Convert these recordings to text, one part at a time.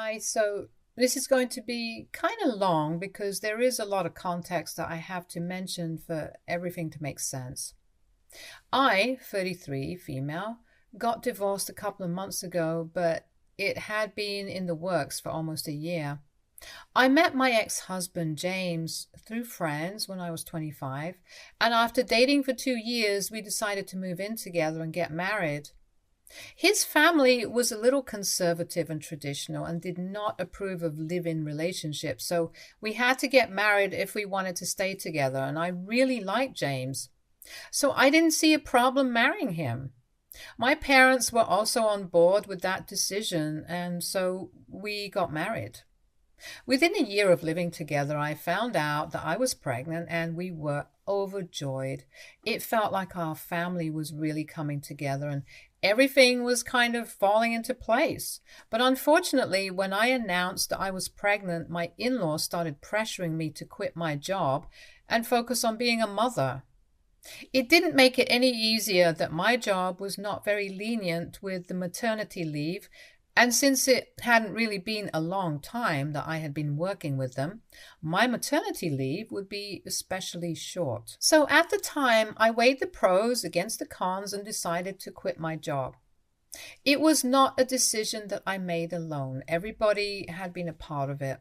Hi, so this is going to be kind of long because there is a lot of context that I have to mention for everything to make sense. I, 33, female, got divorced a couple of months ago, but it had been in the works for almost a year. I met my ex-husband, James, through friends when I was 25, and after dating for 2 years, we decided to move in together and get married. His family was a little conservative and traditional and did not approve of live-in relationships, so we had to get married if we wanted to stay together, and I really liked James. So I didn't see a problem marrying him. My parents were also on board with that decision, and so we got married. Within a year of living together, I found out that I was pregnant and we were overjoyed. It felt like our family was really coming together and everything was kind of falling into place. But unfortunately, when I announced that I was pregnant, my in-laws started pressuring me to quit my job and focus on being a mother. It didn't make it any easier that my job was not very lenient with the maternity leave, and since it hadn't really been a long time that I had been working with them, my maternity leave would be especially short. So at the time, I weighed the pros against the cons and decided to quit my job. It was not a decision that I made alone. Everybody had been a part of it.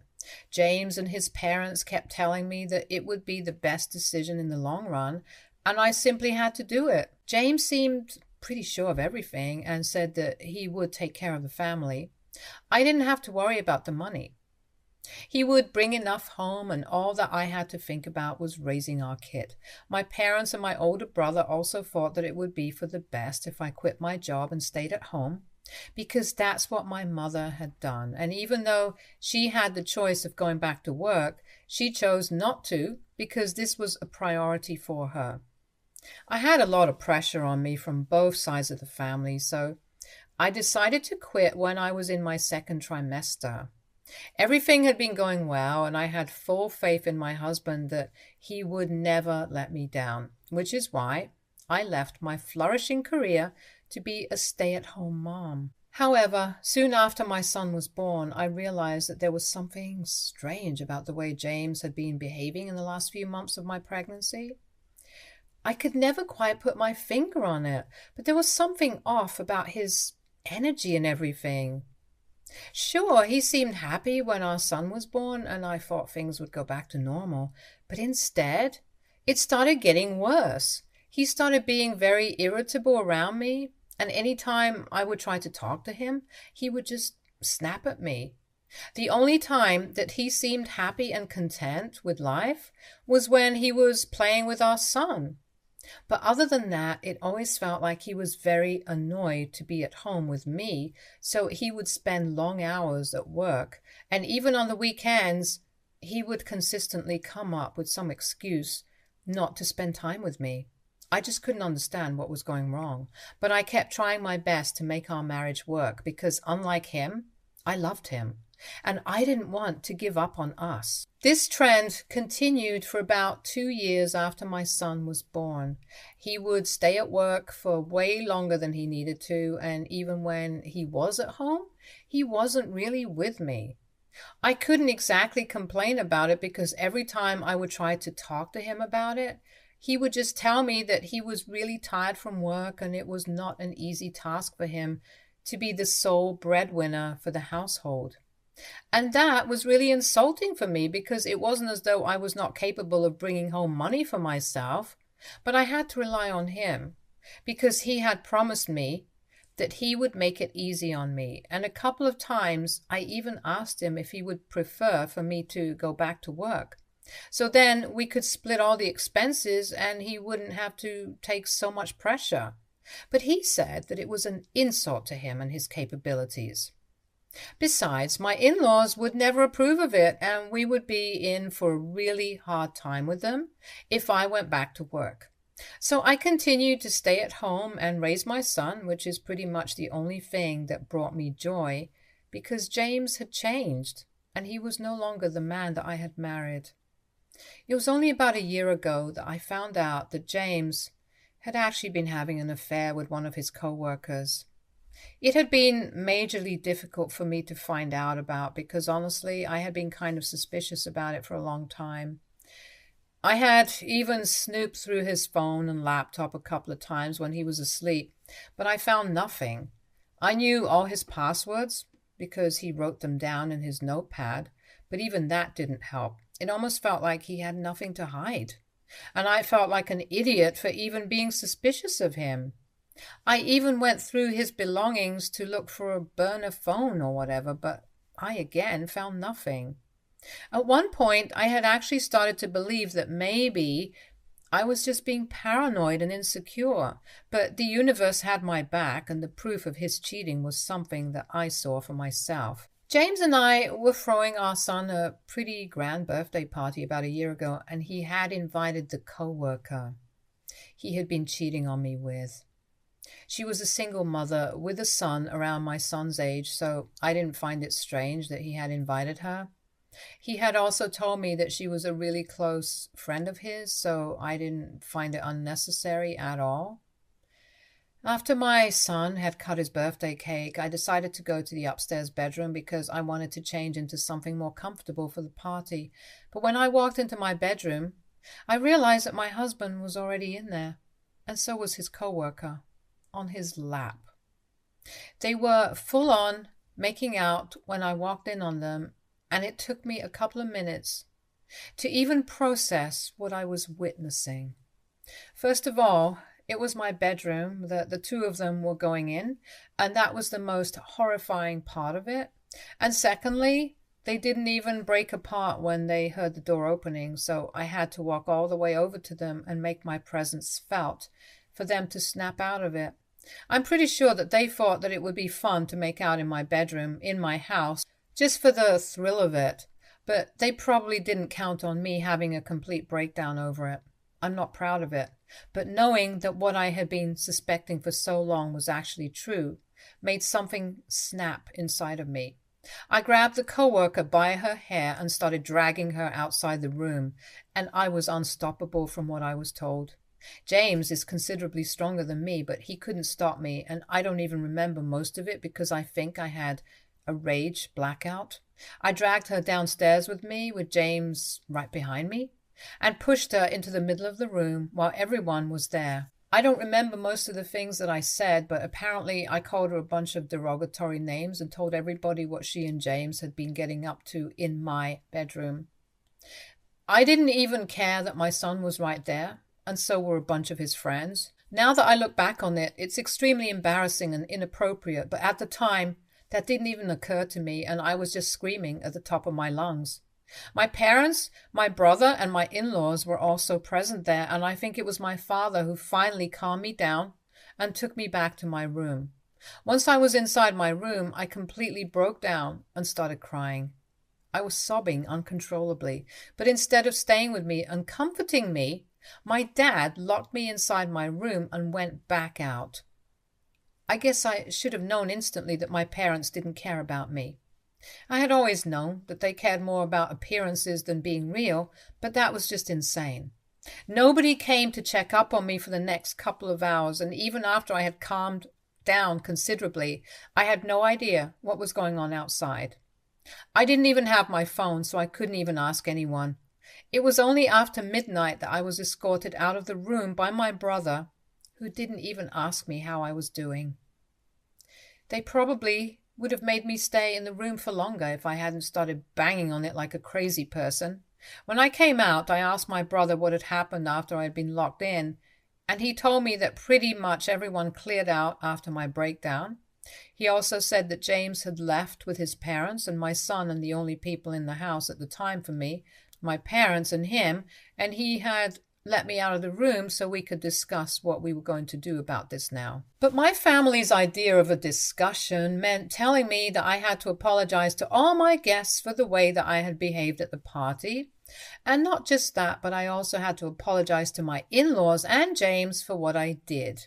James and his parents kept telling me that it would be the best decision in the long run, and I simply had to do it. James seemed pretty sure of everything and said that he would take care of the family. I didn't have to worry about the money. He would bring enough home, and all that I had to think about was raising our kid. My parents and my older brother also thought that it would be for the best if I quit my job and stayed at home, because that's what my mother had done. And even though she had the choice of going back to work, she chose not to because this was a priority for her. I had a lot of pressure on me from both sides of the family, so I decided to quit when I was in my second trimester. Everything had been going well, and I had full faith in my husband that he would never let me down, which is why I left my flourishing career to be a stay-at-home mom. However, soon after my son was born, I realized that there was something strange about the way James had been behaving in the last few months of my pregnancy. I could never quite put my finger on it, but there was something off about his energy and everything. Sure, he seemed happy when our son was born, and I thought things would go back to normal, but instead, it started getting worse. He started being very irritable around me, and any time I would try to talk to him, he would just snap at me. The only time that he seemed happy and content with life was when he was playing with our son. But other than that, it always felt like he was very annoyed to be at home with me, so he would spend long hours at work, and even on the weekends, he would consistently come up with some excuse not to spend time with me. I just couldn't understand what was going wrong, but I kept trying my best to make our marriage work because, unlike him, I loved him, and I didn't want to give up on us. This trend continued for about 2 years after my son was born. He would stay at work for way longer than he needed to, and even when he was at home, he wasn't really with me. I couldn't exactly complain about it because every time I would try to talk to him about it, he would just tell me that he was really tired from work and it was not an easy task for him to be the sole breadwinner for the household. And that was really insulting for me because it wasn't as though I was not capable of bringing home money for myself, but I had to rely on him because he had promised me that he would make it easy on me. And a couple of times I even asked him if he would prefer for me to go back to work. So then we could split all the expenses and he wouldn't have to take so much pressure. But he said that it was an insult to him and his capabilities. Besides, my in-laws would never approve of it, and we would be in for a really hard time with them if I went back to work. So I continued to stay at home and raise my son, which is pretty much the only thing that brought me joy, because James had changed, and he was no longer the man that I had married. It was only about a year ago that I found out that James had actually been having an affair with one of his co-workers. It had been majorly difficult for me to find out about because honestly, I had been kind of suspicious about it for a long time. I had even snooped through his phone and laptop a couple of times when he was asleep, but I found nothing. I knew all his passwords because he wrote them down in his notepad, but even that didn't help. It almost felt like he had nothing to hide. And I felt like an idiot for even being suspicious of him. I even went through his belongings to look for a burner phone or whatever, but I again found nothing. At one point, I had actually started to believe that maybe I was just being paranoid and insecure, but the universe had my back, and the proof of his cheating was something that I saw for myself. James and I were throwing our son a pretty grand birthday party about a year ago, and he had invited the co-worker he had been cheating on me with. She was a single mother with a son around my son's age, so I didn't find it strange that he had invited her. He had also told me that she was a really close friend of his, so I didn't find it unnecessary at all. After my son had cut his birthday cake, I decided to go to the upstairs bedroom because I wanted to change into something more comfortable for the party. But when I walked into my bedroom, I realized that my husband was already in there, and so was his co-worker, on his lap. They were full on making out when I walked in on them, and it took me a couple of minutes to even process what I was witnessing. First of all, it was my bedroom that the two of them were going in, and that was the most horrifying part of it. And secondly, they didn't even break apart when they heard the door opening, so I had to walk all the way over to them and make my presence felt for them to snap out of it. I'm pretty sure that they thought that it would be fun to make out in my bedroom, in my house, just for the thrill of it, but they probably didn't count on me having a complete breakdown over it. I'm not proud of it, but knowing that what I had been suspecting for so long was actually true made something snap inside of me. I grabbed the co-worker by her hair and started dragging her outside the room, and I was unstoppable from what I was told. James is considerably stronger than me, but he couldn't stop me, and I don't even remember most of it because I think I had a rage blackout. I dragged her downstairs with me, with James right behind me, and pushed her into the middle of the room while everyone was there. I don't remember most of the things that I said, but apparently I called her a bunch of derogatory names and told everybody what she and James had been getting up to in my bedroom. I didn't even care that my son was right there, and so were a bunch of his friends. Now that I look back on it, it's extremely embarrassing and inappropriate, but at the time, that didn't even occur to me, and I was just screaming at the top of my lungs. My parents, my brother, and my in-laws were also present there, and I think it was my father who finally calmed me down and took me back to my room. Once I was inside my room, I completely broke down and started crying. I was sobbing uncontrollably, but instead of staying with me and comforting me, my dad locked me inside my room and went back out. I guess I should have known instantly that my parents didn't care about me. I had always known that they cared more about appearances than being real, but that was just insane. Nobody came to check up on me for the next couple of hours, and even after I had calmed down considerably, I had no idea what was going on outside. I didn't even have my phone, so I couldn't even ask anyone. It was only after midnight that I was escorted out of the room by my brother, who didn't even ask me how I was doing. They probably would have made me stay in the room for longer if I hadn't started banging on it like a crazy person. When I came out, I asked my brother what had happened after I had been locked in, and he told me that pretty much everyone cleared out after my breakdown. He also said that James had left with his parents, and my son and the only people in the house at the time for me, my parents and him, and he had let me out of the room so we could discuss what we were going to do about this now. But my family's idea of a discussion meant telling me that I had to apologize to all my guests for the way that I had behaved at the party. And not just that, but I also had to apologize to my in-laws and James for what I did.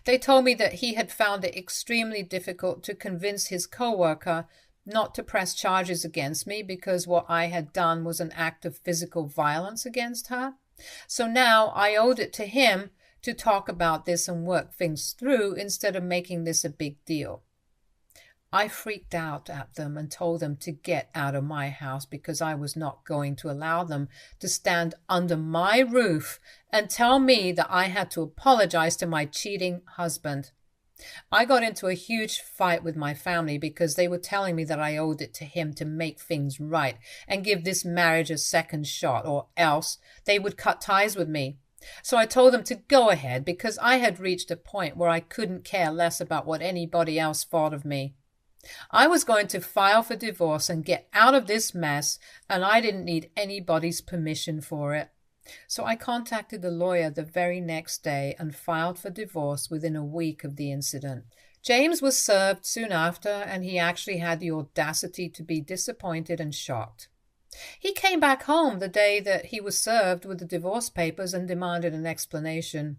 They told me that he had found it extremely difficult to convince his co-worker not to press charges against me because what I had done was an act of physical violence against her. So now I owed it to him to talk about this and work things through instead of making this a big deal. I freaked out at them and told them to get out of my house because I was not going to allow them to stand under my roof and tell me that I had to apologize to my cheating husband. I got into a huge fight with my family because they were telling me that I owed it to him to make things right and give this marriage a second shot, or else they would cut ties with me. So I told them to go ahead because I had reached a point where I couldn't care less about what anybody else thought of me. I was going to file for divorce and get out of this mess, and I didn't need anybody's permission for it. So I contacted the lawyer the very next day and filed for divorce within a week of the incident. James was served soon after, and he actually had the audacity to be disappointed and shocked. He came back home the day that he was served with the divorce papers and demanded an explanation.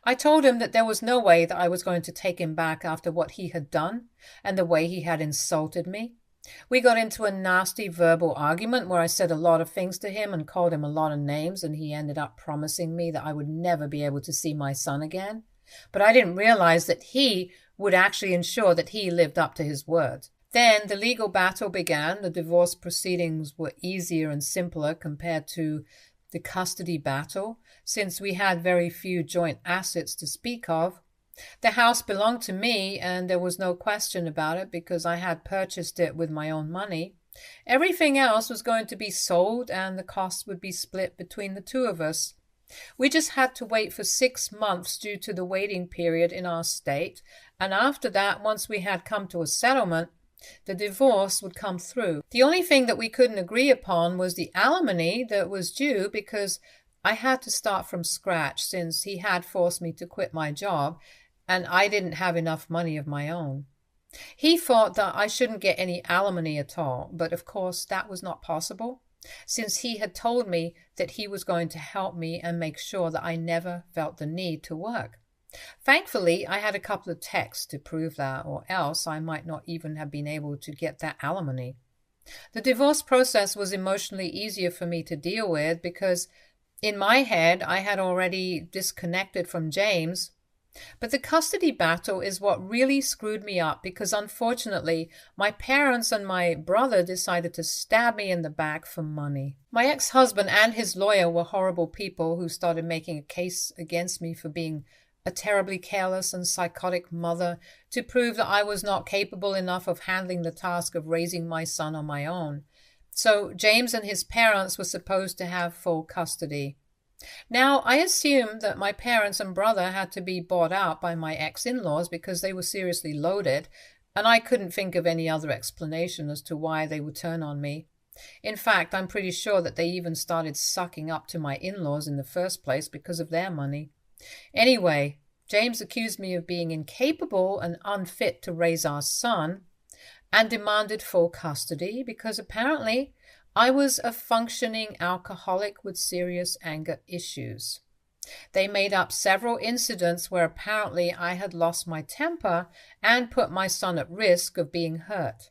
I told him that there was no way that I was going to take him back after what he had done and the way he had insulted me. We got into a nasty verbal argument where I said a lot of things to him and called him a lot of names, and he ended up promising me that I would never be able to see my son again. But I didn't realize that he would actually ensure that he lived up to his word. Then the legal battle began. The divorce proceedings were easier and simpler compared to the custody battle, since we had very few joint assets to speak of. The house belonged to me, and there was no question about it because I had purchased it with my own money. Everything else was going to be sold, and the costs would be split between the two of us. We just had to wait for 6 months due to the waiting period in our state, and after that, once we had come to a settlement, the divorce would come through. The only thing that we couldn't agree upon was the alimony that was due, because I had to start from scratch since he had forced me to quit my job and I didn't have enough money of my own. He thought that I shouldn't get any alimony at all, but of course that was not possible, since he had told me that he was going to help me and make sure that I never felt the need to work. Thankfully, I had a couple of texts to prove that, or else I might not even have been able to get that alimony. The divorce process was emotionally easier for me to deal with because in my head I had already disconnected from James. But the custody battle is what really screwed me up because unfortunately my parents and my brother decided to stab me in the back for money. My ex-husband and his lawyer were horrible people who started making a case against me for being a terribly careless and psychotic mother to prove that I was not capable enough of handling the task of raising my son on my own. So James and his parents were supposed to have full custody. Now, I assumed that my parents and brother had to be bought out by my ex-in-laws because they were seriously loaded, and I couldn't think of any other explanation as to why they would turn on me. In fact, I'm pretty sure that they even started sucking up to my in-laws in the first place because of their money. Anyway, James accused me of being incapable and unfit to raise our son and demanded full custody because apparently I was a functioning alcoholic with serious anger issues. They made up several incidents where apparently I had lost my temper and put my son at risk of being hurt.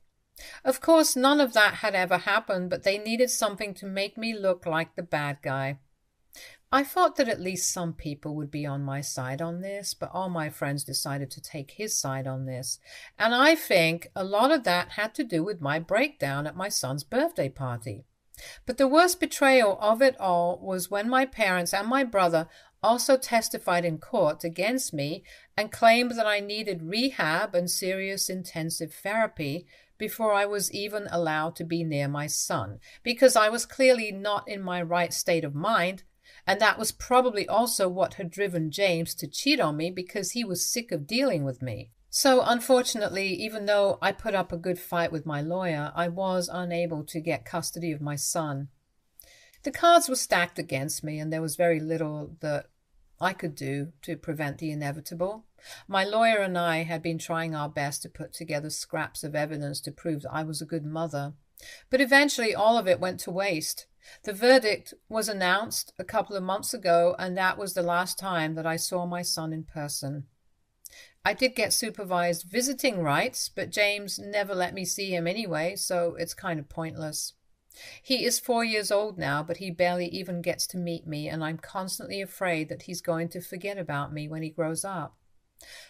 Of course, none of that had ever happened, but they needed something to make me look like the bad guy. I thought that at least some people would be on my side on this, but all my friends decided to take his side on this. And I think a lot of that had to do with my breakdown at my son's birthday party. But the worst betrayal of it all was when my parents and my brother also testified in court against me and claimed that I needed rehab and serious intensive therapy before I was even allowed to be near my son, because I was clearly not in my right state of mind. And that was probably also what had driven James to cheat on me because he was sick of dealing with me. So unfortunately, even though I put up a good fight with my lawyer, I was unable to get custody of my son. The cards were stacked against me, and there was very little that I could do to prevent the inevitable. My lawyer and I had been trying our best to put together scraps of evidence to prove that I was a good mother. But eventually all of it went to waste. The verdict was announced a couple of months ago, and that was the last time that I saw my son in person. I did get supervised visiting rights, but James never let me see him anyway, so it's kind of pointless. He is 4 years old now, but he barely even gets to meet me, and I'm constantly afraid that he's going to forget about me when he grows up.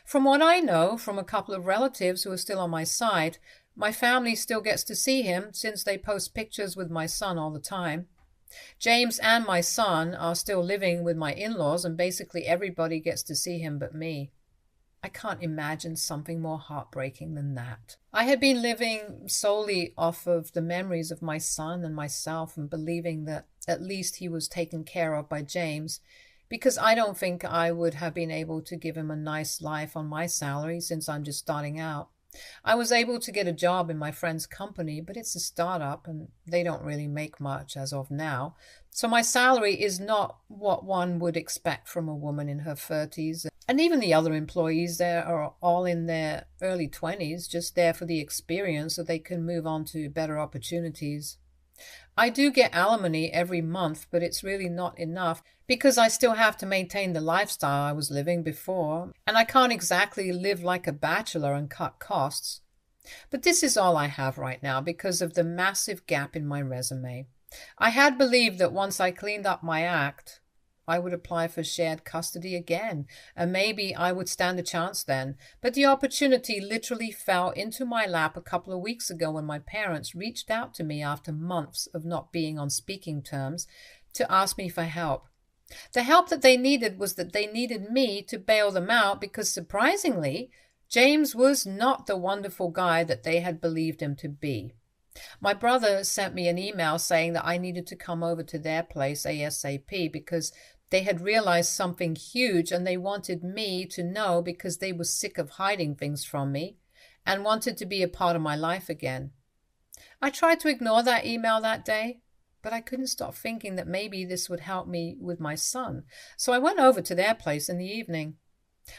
From what I know from a couple of relatives who are still on my side, my family still gets to see him since they post pictures with my son all the time. James and my son are still living with my in-laws, and basically everybody gets to see him but me. I can't imagine something more heartbreaking than that. I had been living solely off of the memories of my son and myself and believing that at least he was taken care of by James, because I don't think I would have been able to give him a nice life on my salary since I'm just starting out. I was able to get a job in my friend's company, but it's a startup and they don't really make much as of now. So my salary is not what one would expect from a woman in her 30s. And even the other employees there are all in their early 20s, just there for the experience so they can move on to better opportunities. I do get alimony every month, but it's really not enough because I still have to maintain the lifestyle I was living before, and I can't exactly live like a bachelor and cut costs. But this is all I have right now because of the massive gap in my resume. I had believed that once I cleaned up my act, I would apply for shared custody again, and maybe I would stand a chance then. But the opportunity literally fell into my lap a couple of weeks ago when my parents reached out to me after months of not being on speaking terms to ask me for help. The help that they needed was that they needed me to bail them out because, surprisingly, James was not the wonderful guy that they had believed him to be. My brother sent me an email saying that I needed to come over to their place ASAP because they had realized something huge and they wanted me to know because they were sick of hiding things from me and wanted to be a part of my life again. I tried to ignore that email that day, but I couldn't stop thinking that maybe this would help me with my son. So I went over to their place in the evening.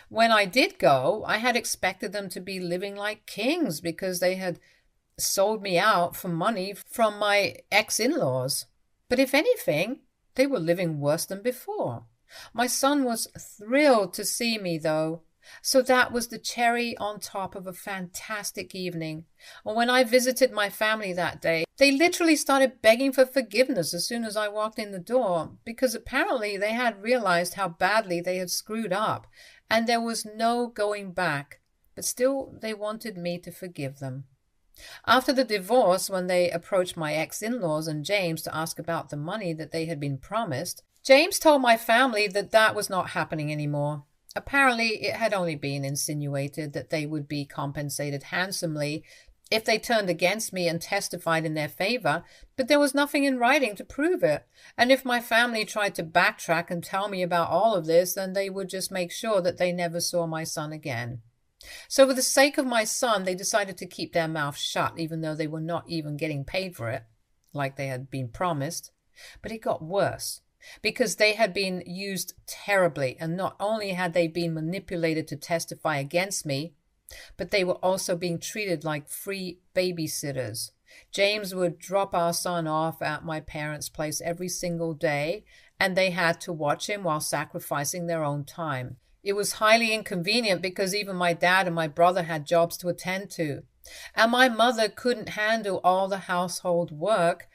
When I did go, I had expected them to be living like kings because they had sold me out for money from my ex-in-laws. But if anything, they were living worse than before. My son was thrilled to see me, though. So that was the cherry on top of a fantastic evening. And when I visited my family that day, they literally started begging for forgiveness as soon as I walked in the door, because apparently they had realized how badly they had screwed up, and there was no going back. But still, they wanted me to forgive them. After the divorce, when they approached my ex-in-laws and James to ask about the money that they had been promised, James told my family that that was not happening anymore. Apparently, it had only been insinuated that they would be compensated handsomely if they turned against me and testified in their favor, but there was nothing in writing to prove it. And if my family tried to backtrack and tell me about all of this, then they would just make sure that they never saw my son again. So for the sake of my son, they decided to keep their mouth shut, even though they were not even getting paid for it, like they had been promised. But it got worse, because they had been used terribly, and not only had they been manipulated to testify against me, but they were also being treated like free babysitters. James would drop our son off at my parents' place every single day, and they had to watch him while sacrificing their own time. It was highly inconvenient because even my dad and my brother had jobs to attend to. And my mother couldn't handle all the household work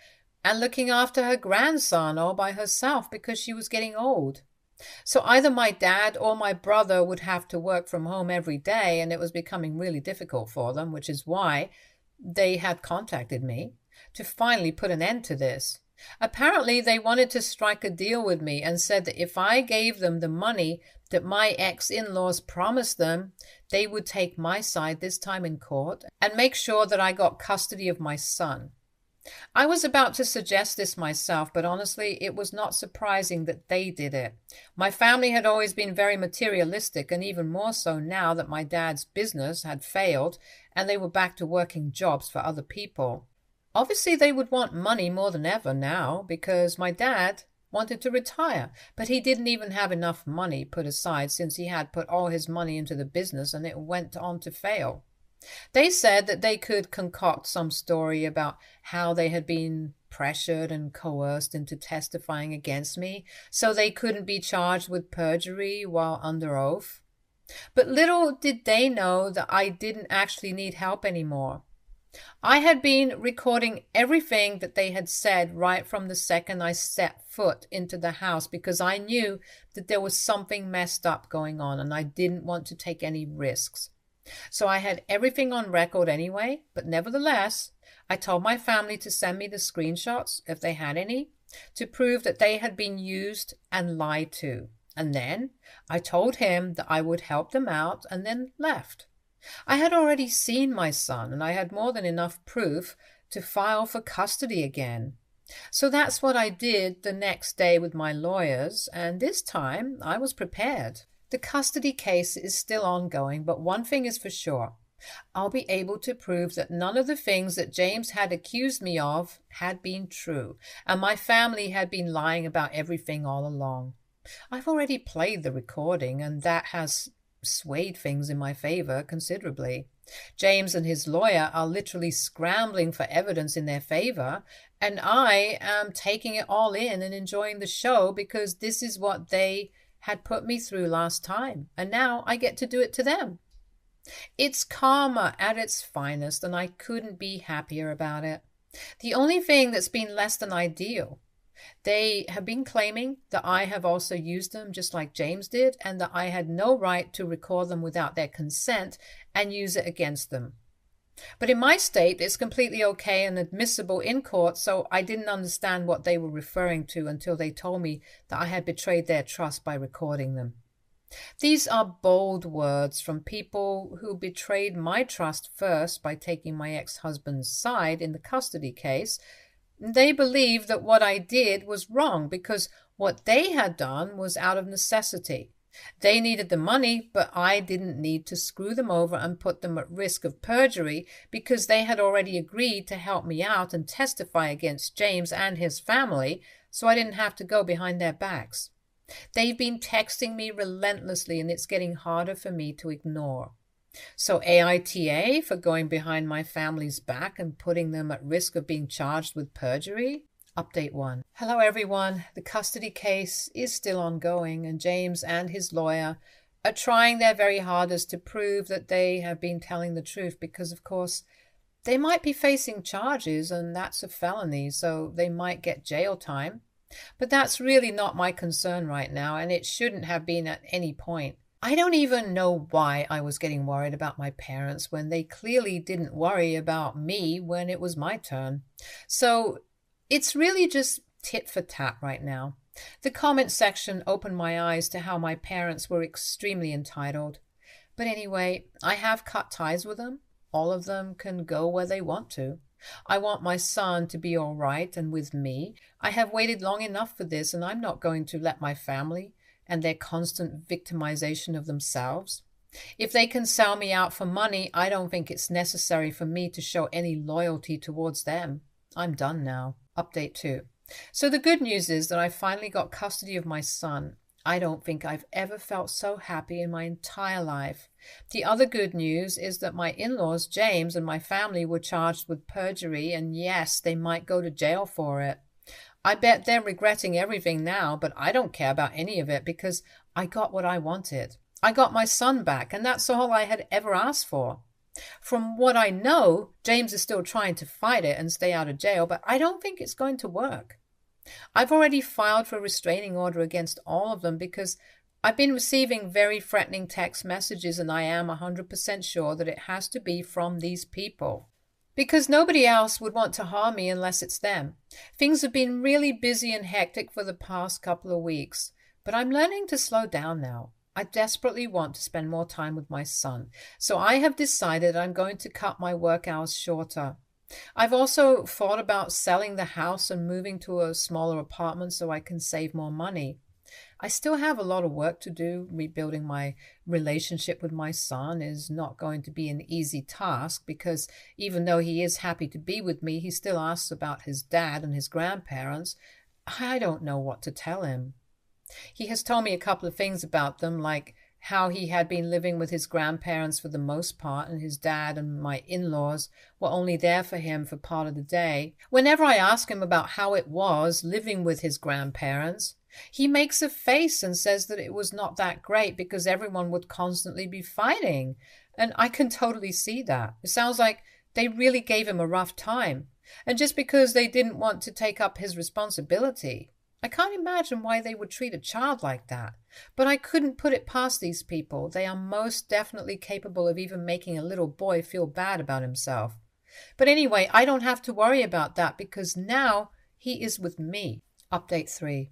and looking after her grandson all by herself because she was getting old. So either my dad or my brother would have to work from home every day, and it was becoming really difficult for them, which is why they had contacted me to finally put an end to this. Apparently, they wanted to strike a deal with me and said that if I gave them the money that my ex-in-laws promised them, they would take my side this time in court and make sure that I got custody of my son. I was about to suggest this myself, but honestly, it was not surprising that they did it. My family had always been very materialistic, and even more so now that my dad's business had failed and they were back to working jobs for other people. Obviously, they would want money more than ever now because my dad wanted to retire, but he didn't even have enough money put aside since he had put all his money into the business and it went on to fail. They said that they could concoct some story about how they had been pressured and coerced into testifying against me so they couldn't be charged with perjury while under oath. But little did they know that I didn't actually need help anymore. I had been recording everything that they had said right from the second I set foot into the house because I knew that there was something messed up going on and I didn't want to take any risks. So I had everything on record anyway, but nevertheless, I told my family to send me the screenshots, if they had any, to prove that they had been used and lied to. And then I told him that I would help them out and then left. I had already seen my son and I had more than enough proof to file for custody again. So that's what I did the next day with my lawyers, and this time I was prepared. The custody case is still ongoing, but one thing is for sure. I'll be able to prove that none of the things that James had accused me of had been true, and my family had been lying about everything all along. I've already played the recording, and that has swayed things in my favor considerably. James and his lawyer are literally scrambling for evidence in their favor, and I am taking it all in and enjoying the show because this is what they had put me through last time, and now I get to do it to them. It's karma at its finest, and I couldn't be happier about it. The only thing that's been less than ideal, they have been claiming that I have also used them just like James did, and that I had no right to record them without their consent and use it against them. But in my state, it's completely okay and admissible in court, so I didn't understand what they were referring to until they told me that I had betrayed their trust by recording them. These are bold words from people who betrayed my trust first by taking my ex-husband's side in the custody case. They believed that what I did was wrong because what they had done was out of necessity. They needed the money, but I didn't need to screw them over and put them at risk of perjury because they had already agreed to help me out and testify against James and his family, so I didn't have to go behind their backs. They've been texting me relentlessly, and it's getting harder for me to ignore. So AITA for going behind my family's back and putting them at risk of being charged with perjury? Update 1. Hello everyone. The custody case is still ongoing, and James and his lawyer are trying their very hardest to prove that they have been telling the truth because, of course, they might be facing charges and that's a felony, so they might get jail time. But that's really not my concern right now, and it shouldn't have been at any point. I don't even know why I was getting worried about my parents when they clearly didn't worry about me when it was my turn. So it's really just tit for tat right now. The comment section opened my eyes to how my parents were extremely entitled. But anyway, I have cut ties with them. All of them can go where they want to. I want my son to be all right and with me. I have waited long enough for this, and I'm not going to let my family and their constant victimization of themselves. If they can sell me out for money, I don't think it's necessary for me to show any loyalty towards them. I'm done now. Update 2. So the good news is that I finally got custody of my son. I don't think I've ever felt so happy in my entire life. The other good news is that my in-laws, James, and my family were charged with perjury, and yes, they might go to jail for it. I bet they're regretting everything now, but I don't care about any of it because I got what I wanted. I got my son back, and that's all I had ever asked for. From what I know, James is still trying to fight it and stay out of jail, but I don't think it's going to work. I've already filed for a restraining order against all of them because I've been receiving very threatening text messages, and I am 100% sure that it has to be from these people. Because nobody else would want to harm me unless it's them. Things have been really busy and hectic for the past couple of weeks, but I'm learning to slow down now. I desperately want to spend more time with my son, so I have decided I'm going to cut my work hours shorter. I've also thought about selling the house and moving to a smaller apartment so I can save more money. I still have a lot of work to do. Rebuilding my relationship with my son is not going to be an easy task because even though he is happy to be with me, he still asks about his dad and his grandparents. I don't know what to tell him. He has told me a couple of things about them, like how he had been living with his grandparents for the most part, and his dad and my in-laws were only there for him for part of the day. Whenever I ask him about how it was living with his grandparents, he makes a face and says that it was not that great because everyone would constantly be fighting. And I can totally see that. It sounds like They really gave him a rough time, and just because they didn't want to take up his responsibility. I can't imagine why they would treat a child like that, but I couldn't put it past these people. They are most definitely capable of even making a little boy feel bad about himself. But anyway, I don't have to worry about that because now he is with me. Update 3.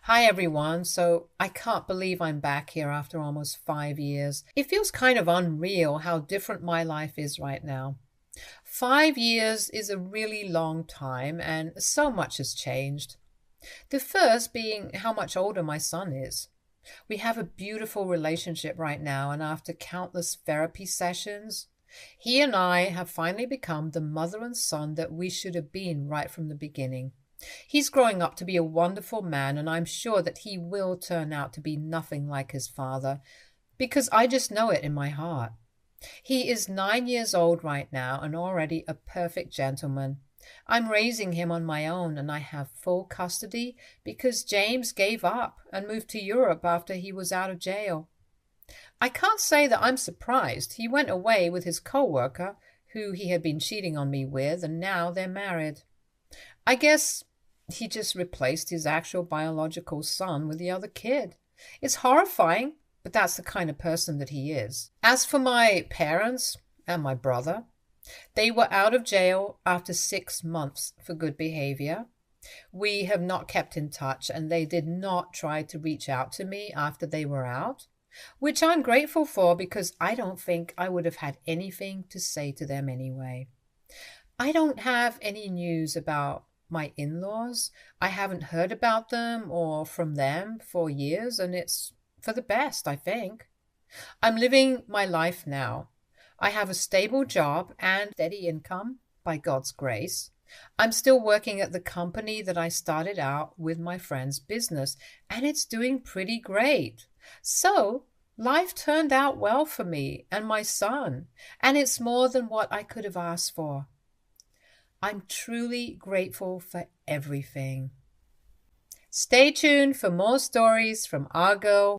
Hi everyone. So I can't believe I'm back here after almost 5 years. It feels kind of unreal how different my life is right now. 5 years is a really long time and so much has changed. The first being how much older my son is. We have a beautiful relationship right now, and after countless therapy sessions, he and I have finally become the mother and son that we should have been right from the beginning. He's growing up to be a wonderful man, and I'm sure that he will turn out to be nothing like his father, because I just know it in my heart. He is 9 years old right now and already a perfect gentleman. I'm raising him on my own, and I have full custody because James gave up and moved to Europe after he was out of jail. I can't say that I'm surprised. He went away with his co-worker, who he had been cheating on me with, and now they're married. I guess he just replaced his actual biological son with the other kid. It's horrifying, but that's the kind of person that he is. As for my parents and my brother, they were out of jail after 6 months for good behavior. We have not kept in touch, and they did not try to reach out to me after they were out, which I'm grateful for because I don't think I would have had anything to say to them anyway. I don't have any news about my in-laws. I haven't heard about them or from them for years, and it's for the best, I think. I'm living my life now. I have a stable job and steady income, by God's grace. I'm still working at the company that I started out with my friend's business, and it's doing pretty great. So, life turned out well for me and my son, and it's more than what I could have asked for. I'm truly grateful for everything. Stay tuned for more stories from our girl,